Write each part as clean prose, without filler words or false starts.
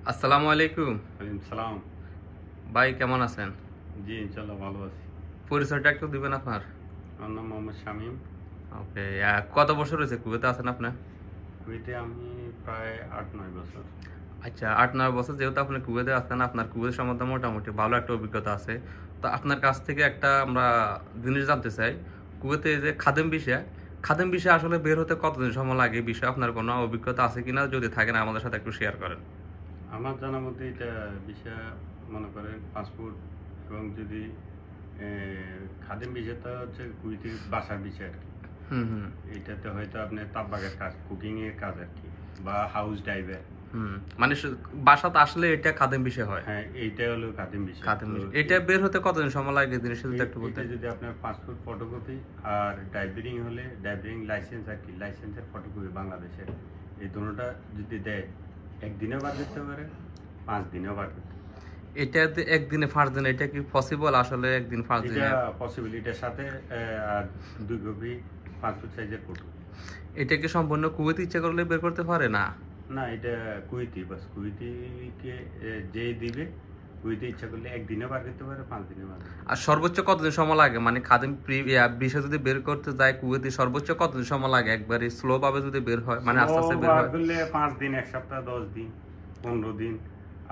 আসসালামু আলাইকুম। ওয়ালাইকুম সালাম। ভাই কেমন আছেন? জি, ইনশাল্লাহ ভালো আছি। পরিচয়টা একটু দিবেন আপনার? আমার নাম মোহাম্মদ শামীম। ওকে। কত বছর হয়েছে কুয়েতে আছেন আপনি? কুয়েতে আমি প্রায় ৮-৯ বছর। আচ্ছা, ৮-৯ বছর যেহেতু আপনি কুয়েতে আছেন, আপনার কুয়েত সম্বন্ধে মোটামুটি ভালো একটা অভিজ্ঞতা আছে। তো আপনার কাছ থেকে একটা আমরা জিনিস জানতে চাই। কুয়েতে এই যে খাদেম বিষয় আসলে বের হতে কতদিন সময় লাগে? এই বিষয়ে আপনার কোনো অভিজ্ঞতা আছে কিনা? যদি থাকেন আমাদের সাথে একটু শেয়ার করেন। আমার জানা মতে এটা বিষয় মনে করেন পাসপোর্ট এবং যদি এ, খাদেম বিষয়টা হচ্ছে কুয়েতের বাসার বিষয় আর কি। হুম, হুম, এটাতে হয়তো আপনার তাপবাগের কাজ, কুকিং এর কাজ আর কি, বা হাউস ড্রাইভার। হুম। মানে বাসাতে আসলে এটা খাদেম বিষয় হয়। হ্যাঁ, এইটা হলো খাদেম বিষয়। খাদেম তো বিষয়। এটা বের হতে কতদিন সময় লাগে? জিনিসটা যদি একটু এটা বলতেন। যদি আপনার পাসপোর্ট ফটোকপি আর ড্রাইভিং হলে ড্রাইভিং লাইসেন্স আর কি, লাইসেন্সের ফটোকপি বাংলাদেশের, এই দুটোটা যদি দেয় একদিনেও বার করতে পারে, 5 দিনেও বার করতে পারে। এটাতে একদিনে 5 দিন, এটা কি পসিবল আসলে একদিন 5 দিনে? এটা পসিবল। এটার সাথে আর 2 কপি পাসপোর্ট সাইজের ফটো। এটা কি সম্পূর্ণ কুয়েত ইচ্ছা করলে বের করতে পারে না? না, এটা কুইতি, বাস কুইতিকে যে দিবে, কুইতি ইচ্ছা করলে একদিনে বার করতে পারে, 5 দিনে বার করতে আর সর্বোচ্চ কতদিন সময় লাগে? মানে খাদিম বিষয় যদি বের করতে যায় কুয়েতে সর্বোচ্চ কতদিন সময় লাগে? একবারে স্লো ভাবে যদি বের হয়, মানে স্লো আস্তে আস্তে বের বার হয়? করলে 5 দিন, 1 সপ্তাহ, 10 দিন, 15 দিন।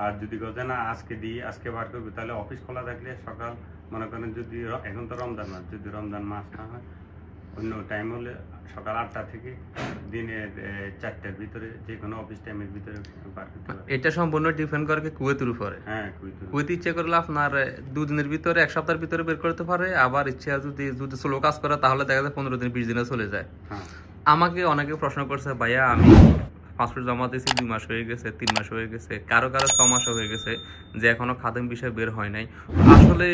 আর যদি কথা না আজকে দিই, আজকে বার করবে, তাহলে অফিস খোলা থাকলে সকাল, মনে করেন যদি এখন তো রমজান মাস, যদি রমজান মাস না হয় অন্য টাইম হলে সকাল 8টা থেকে দিনের 4টার ভিতরে, যে কোনো অফিস টাইমের ভিতরে বার করতে পারে। এটা সম্পূর্ণ ডিপেন্ড করে কি কুয়েতের উপরে। হ্যাঁ, কুইতি। কুয়েত ইচ্ছে করলে আপনার 2 দিনের ভিতরে, 1 সপ্তাহের ভিতরে বের করতে পারে। আবার ইচ্ছা যদি যদি স্লো কাজ করে তাহলে দেখা যায় 15 দিন, 20 দিনে চলে যায়। হ্যাঁ, আমাকে অনেকে প্রশ্ন করছে, ভাইয়া আমি পাসপোর্ট জমা দিয়েছি 2 মাস হয়ে গেছে, 3 মাস হয়ে গেছে, কারো কারো 6 মাসও হয়ে গেছে, যে এখনো খাদেম বিষয় বের হয় নাই। আসলে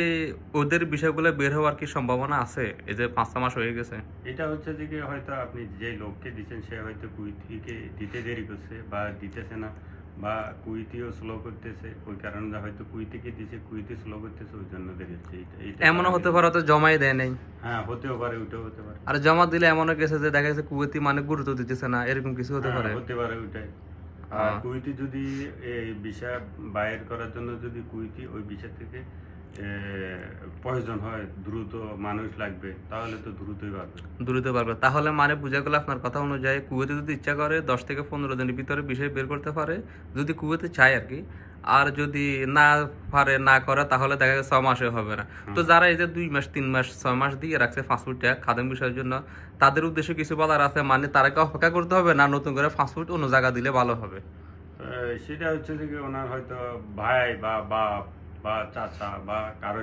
ওদের বিষয়গুলো বের হওয়ার কি সম্ভাবনা আছে? এই যে 5-6 মাস হয়ে গেছে। এটা হচ্ছে যে কি, হয়তো আপনি যে লোককে দিচ্ছেন সে হয়তো কুইতিকে দিতে দেরি করছে বা দিতেছে না, বা কুইতিও স্লো করতেছে, ওই কারণে হয়তো কুইতিকে দিছে, কুইতি স্লো করতেছে, ওই জন্য দেরি হচ্ছে। এইটা এমনও হতে পারে তো জমাই দেয় নাই। হ্যাঁ, হতেও পারে, ওইটাও হতে পারে। আর জমা দিলে এমনও গেছে যে দেখা গেছে কুয়েতি মানে গুরুত্ব দিতেছে না, এরকম কিছু হতে হ্যাঁ, পারে। হতে পারে ওইটাই। আর আহ, কুইতি যদি এই ভিসা বাইর করার জন্য যদি কুইতি ওই ভিসা থেকে এ, প্রয়োজন হয়, দ্রুত মানুষ লাগবে, তাহলে তো দ্রুতই পারবে। দ্রুত পারবে তাহলে, মানে বোঝা গেল আপনার কথা অনুযায়ী কুয়েতে যদি ইচ্ছা করে 10 থেকে 15 দিনের ভিতরে বিষয় বের করতে পারে, যদি কুয়েতে চায় আর কি। আর যদি না পারে, না করে, তাহলে দেখা যায় 6 মাসে হবে না। তো হুম। যারা এই যে 2 মাস, 3 মাস, 6 মাস দিয়ে রাখছে পাসপোর্টটা খাদেম বিষয়ের জন্য, তাদের উদ্দেশ্যে কিছু বলার আছে? মানে তারাকে অপেক্ষা করতে হবে, না নতুন করে পাসপোর্ট অন্য জায়গা দিলে ভালো হবে? সেটা হচ্ছে যে কি, ওনার হয়তো ভাই বা বাপ বা চাচা বা কারো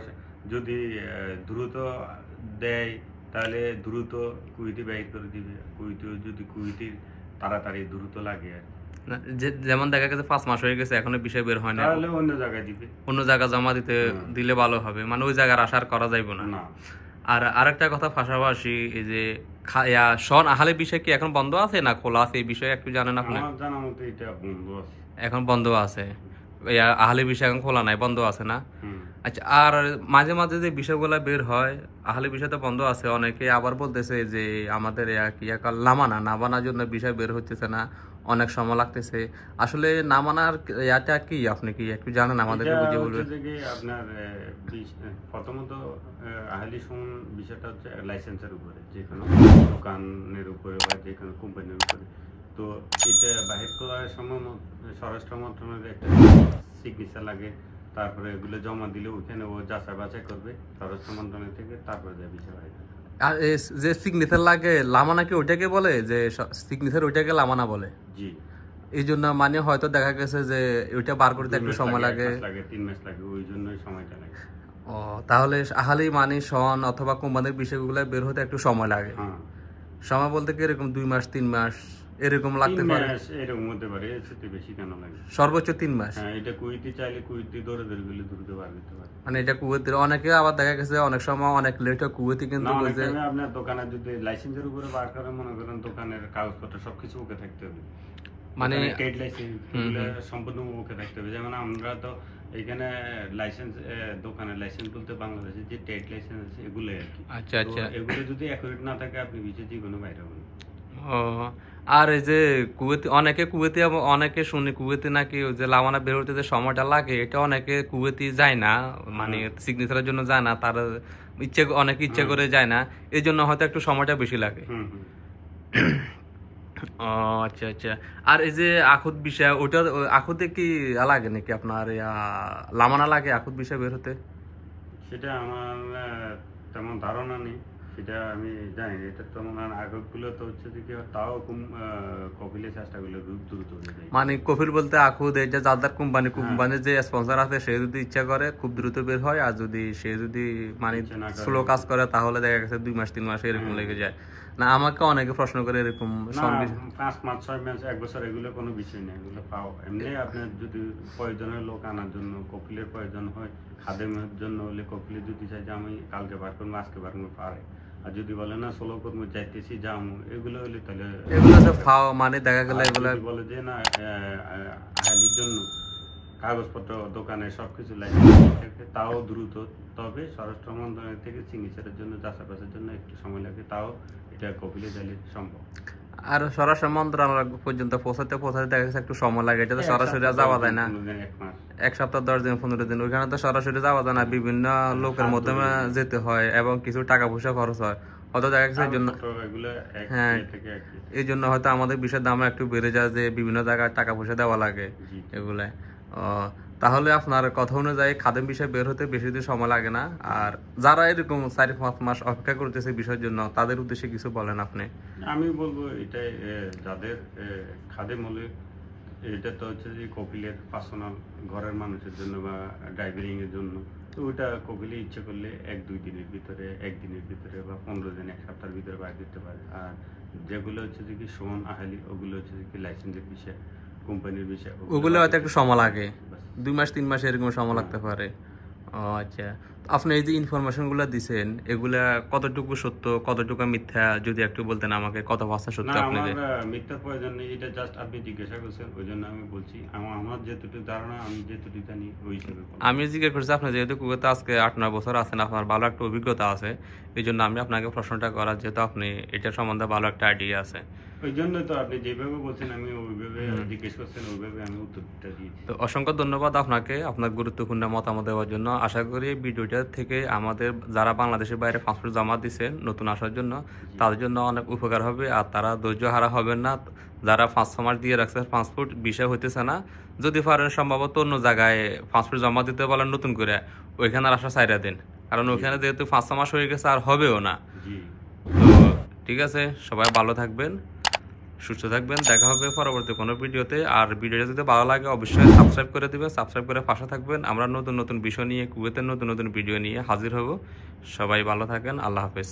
যদি দ্রুত দেয়, তাহলে দ্রুত কুইতি বাইর করে দিবে। কুইতিও যদি কুইতির তাড়াতাড়ি দ্রুত লাগে আর কি, না, যেমন দেখা গেছে 5 মাস হয়ে গেছে এখনো বিষয় বের হয় না, তাহলে অন্য জায়গায় দিবে। অন্য জায়গা জমা দিতে হুম। দিলে ভালো হবে, মানে ওই জায়গার আশা আর করা যাইবে না। না, আর আরেকটা কথা পাশাপাশি, এই যে শন আহালে বিষয় কি এখন বন্ধ আছে না খোলা আছে? এই বিষয়ে একটু জানেন আপনি? আমার জানা মতো এটা বন্ধ আছে। এখন বন্ধ আছে। আহালি বিষয় এখন খোলা নাই, বন্ধ আছে না? হুম। আচ্ছা, আর মাঝে মাঝে যে বিষয়গুলো বের হয়, আহালি বিষয় তো বন্ধ আছে, অনেকে আবার বলতেছে যে আমাদের নামানা না মানার জন্য বিষয় বের হচ্ছে না, অনেক সময় লাগতেছে। আসলে না মানার ইয়াটা কি, আপনি কি একটু জানেন, এটা আমাদেরকে বুঝিয়ে হচ্ছে বলবেন? যে কি, আপনার প্রথমত আহলি সুমন বিষয়টা হচ্ছে লাইসেন্সের উপরে, যে কোনো দোকানের উপরে বা যে কোনো কোম্পানির উপরে। তো এটা বাহির করার সময় স্বরাষ্ট্র মন্ত্রণালয়ের একটা সিগনেচার লাগে। তারপরে এগুলো জমা দিলে ওইখানে ও যাচাই বাছাই করবে স্বরাষ্ট্র মন্ত্রণালয় থেকে, তারপরে যা বিষয় বাইরে। আর যে সিগনেচার লাগে লামানা, কি ওইটাকে বলে? যে সিগনেচার ওইটাকে লামানা বলে? জি। এই জন্য মানে হয়তো দেখা গেছে যে ওইটা বার করতে 2 একটু মাস সময় লাগে, 1 লাগে। মাস লাগে, 3 মাস লাগে, ওই জন্যই সময়টা লাগে। ও, তাহলে আহালি মানে সন অথবা কোম্পানির বিষয়গুলো বের হতে একটু সময় লাগে। হ্যাঁ, সময় বলতে কি এরকম 2 মাস, 3 মাস এরকম 3 লাগতে পারে? মাস এরকম হতে পারে, এর সাথে বেশি কেন লাগে? সর্বোচ্চ 3 মাস? হ্যাঁ, এটা কুইতি চাইলে কুইতি ধরে ধরে গেলে দ্রুত বার করতে পারে। মানে এটা কুয়েতের অনেকে আবার দেখা গেছে অনেক সময় অনেক লেট হয় কুয়েতে, না, কিন্তু ওই অনেক যে টাইমে আপনার দোকানে যদি লাইসেন্সের উপরে বার করে, মনে করেন দোকানের কাগজপত্র সবকিছু ওকে থাকতে হবে। মানে মানে ট্রেড লাইসেন্স হুম, এগুলো হুম। সম্পূর্ণ ওকে থাকতে হবে। যেমন আমরা তো এখানে লাইসেন্স, দোকানের লাইসেন্স বলতে বাংলাদেশে যে ট্রেড লাইসেন্স আছে এগুলো আর কি। আচ্ছা, তো আচ্ছা। এগুলো যদি অ্যাকুরেট না থাকে, আপনি বিচে যে কোনো বাইরে হবেন। ও, আর এই যে কুয়েতে অনেকে শুনি কুয়েতে নাকি ওই যে লামানা বের হতে যে সময়টা লাগে, এটা অনেকে কুয়েতে যায় না, মানে সিগনেচারের জন্য যায় না, তার অনেকে ইচ্ছে করে যায় না, এই জন্য হয়তো একটু সময়টা বেশি লাগে। ও আচ্ছা আচ্ছা। আর এই যে আখুত বিষয়, ওটা আখুতে কি লাগে নাকি আপনার লামানা লাগে আখুত বিষয় বের হতে? সেটা আমার তেমন ধারণা নেই, সেটা আমি জানি না। এটা তেমন আগরগুলো তো হচ্ছে যে কি তাও কপিলের চেষ্টাগুলো দ্রুত হয়ে যায়। মানে কফিল বলতে আখুদ এটা যাদের কোম্পানির যে স্পন্সর আছে সে যদি ইচ্ছা করে খুব দ্রুত বের হয়, আর সে যদি মানে স্লো কাজ করে তাহলে দেখা গেছে 2 মাস 3 মাস এরকম লেগে যায়। না আমাকে অনেকে প্রশ্ন করে এরকম 5 মাস 6 মাস 1 বছর এগুলো কোনো বিষয় নেই, এগুলো পাও এমনি। আপনার যদি প্রয়োজনের লোক আনার জন্য কপিলের প্রয়োজন হয়, খাদেমের জন্য হলে কপিলে যদি চাই যে আমি কালকে বার করবো আজকে বার করবো পারে, আর যদি বলে না সোলো কর্মী যাইতেছি যাবো এগুলো হলে তাহলে এগুলো ফাও মানে দেখা গেল এগুলো বলে যে না হালির জন্য কাগজপত্র দোকানে সবকিছু লাইসেন্স থাকে তাও দ্রুত, তবে স্বরাষ্ট্র মন্ত্রণালয় থেকে সিগনেচারের জন্য যাচাই জন্য একটু সময় লাগে, তাও এটা কপিলে যাইলে সম্ভব। আর স্বরাষ্ট্র মন্ত্রণালয় পর্যন্ত পৌঁছাতে দেখা গেছে একটু সময় লাগে, এটা তো সরাসরি যাওয়া যায় না, 1 সপ্তাহ 10 দিন 15 দিন, ওইখানে তো সরাসরি যাওয়া যায় না, বিভিন্ন লোকের মাধ্যমে যেতে হয় এবং কিছু টাকা পয়সা খরচ হয়, হয়তো দেখা গেছে এই জন্য হ্যাঁ এই জন্য হয়তো আমাদের বিষয়ের দাম একটু বেড়ে যায়, যে বিভিন্ন জায়গায় টাকা পয়সা দেওয়া লাগে এগুলা। তাহলে আপনার কথা অনুযায়ী খাদেম বিষয় বের হতে বেশি দিন সময় লাগে না। আর যারা এরকম 4-5 মাস অপেক্ষা করতেছে বিষয়ের জন্য তাদের উদ্দেশ্যে কিছু বলেন আপনি? আমি বলবো এটাই, যাদের খাদেম হলে এটা তো হচ্ছে যে কপিলের পার্সোনাল ঘরের মানুষের জন্য বা ড্রাইভিং এর জন্য, তো ওটা কপিলে ইচ্ছে করলে 1-2 দিনের ভিতরে, 1 দিনের ভিতরে বা 15 দিন 1 সপ্তাহের ভিতরে বাইর করতে পারে। আর যেগুলো হচ্ছে যে কি শোন আহালি, ওগুলো হচ্ছে যে কি লাইসেন্সের বিষয়, কোম্পানির বিষয়, ওগুলো হয়তো একটু সময় লাগে, 2 মাস 3 মাস এরকম সময় লাগতে পারে। ও আচ্ছা, আপনি এই যে ইনফরমেশন গুলা দিচ্ছেন এগুলা কতটুকু সত্য কতটুকু মিথ্যা যদি একটু বলতেন আমাকে, কত % সত্য? আপনি মিথ্যার প্রয়োজন নেই, এটা জাস্ট আপনি জিজ্ঞাসা করছেন ওই জন্য আমি বলছি আমার যেটুকু ধারণা, আমি যেটুকু জানি ওই হিসেবে। আমি জিজ্ঞাসা করছি আপনি যেহেতু কুয়েতে আজকে 8-9 বছর আছেন, আপনার ভালো একটা অভিজ্ঞতা আছে, এই জন্য আমি আপনাকে প্রশ্নটা করা, যেহেতু আপনি এটা সম্বন্ধে ভালো একটা আইডিয়া আছে, ওই জন্য তো আপনি যেভাবে বলছেন আমি ওইভাবে জিজ্ঞেস করছেন, ওইভাবে আমি উত্তরটা দিয়েছি। তো অসংখ্য ধন্যবাদ আপনাকে আপনার গুরুত্বপূর্ণ মতামত দেওয়ার জন্য। আশা করি ভিডিওটা থেকে আমাদের যারা বাংলাদেশের বাইরে পাসপোর্ট জমা দিচ্ছেন নতুন আসার জন্য তাদের জন্য অনেক উপকার হবে, আর তারা ধৈর্য হারা হবেন না। যারা 5-6 মাস দিয়ে রাখছে পাসপোর্ট বিষয় হইতেছে না, যদি পারেন সম্ভবত অন্য জায়গায় পাসপোর্ট জমা দিতে বলেন নতুন করে, ওইখানে আর আসা চাইরা দিন, কারণ ওইখানে যেহেতু 5-6 মাস হয়ে গেছে আর হবেও না। তো ঠিক আছে, সবাই ভালো থাকবেন, সুস্থ থাকবেন, দেখা হবে পরবর্তী কোনো ভিডিওতে। আর ভিডিওটা যদি ভালো লাগে অবশ্যই সাবস্ক্রাইব করে দিবেন, সাবস্ক্রাইব করে পাশে থাকবেন। আমরা নতুন নতুন বিষয় নিয়ে কুয়েতের নতুন নতুন ভিডিও নিয়ে হাজির হব। সবাই ভালো থাকেন, আল্লাহ হাফেজ।